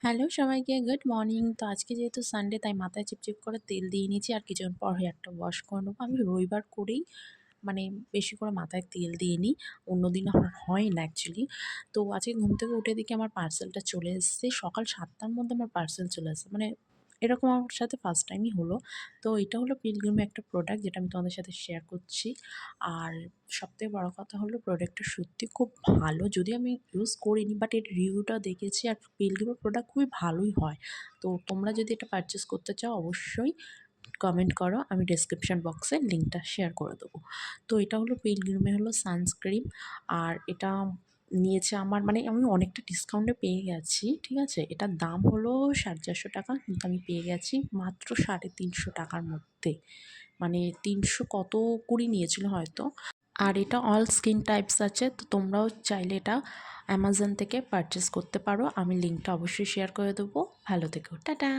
Hello সবাইকে good morning. তো আজকে যেহেতু সানডে তাই মাথায় চিপচিপ করে তেল দিয়ে নিয়েছি আর কিছুক্ষণ পর হেয়ারটা ওয়াশ করে নেবো। আমি রবিবার করেই মানে বেশি করে মাথায় তেল দিয়ে নিই। অন্যদিন আমার হয় না অ্যাকচুয়ালি। তো আজকে ঘুম থেকে উঠে দেখি আমার পার্সেলটা চলে এসেছে। সকাল ৭ঃ০০ র মধ্যে আমার পার্সেল চলে এসেছে। মানে এরকম আমার সাথে ফার্স্ট টাইমই হলো। তো এটা হলো পিলগ্রিমের একটা প্রোডাক্ট যেটা আমি তোমাদের সাথে শেয়ার করছি। আর সবথেকে বড় কথা হলো প্রোডাক্টটা সত্যি খুব ভালো। যদিও আমি ইউজ করিনি বাট এর রিভিউটা দেখেছি আর পিলগ্রিমের প্রোডাক্ট খুবই ভালোই হয়। তো তোমরা যদি এটা পারচেজ করতে চাও অবশ্যই কমেন্ট করো। আমি ডেসক্রিপশন বক্সে লিঙ্কটা শেয়ার করে দেবো। তো এটা হলো পিলগ্রিমের হলো সানস্ক্রিন। আর এটা নিয়েছে আমার মানে আমি অনেকটা ডিসকাউন্টে পেয়ে গেছি। ঠিক আছে? এটার দাম হলো ৳৪৫০ কিন্তু আমি পেয়ে গেছি মাত্র ৳৩৫০ মধ্যে। মানে ৩০০ কত কুড়ি নিয়েছিল হয়তো। আর এটা অল স্কিন টাইপস আছে। তো তোমরাও চাইলে এটা অ্যামাজন থেকে পারচেজ করতে পারো। আমি লিঙ্কটা অবশ্যই শেয়ার করে দেবো। ভালো থেকো। টাটা।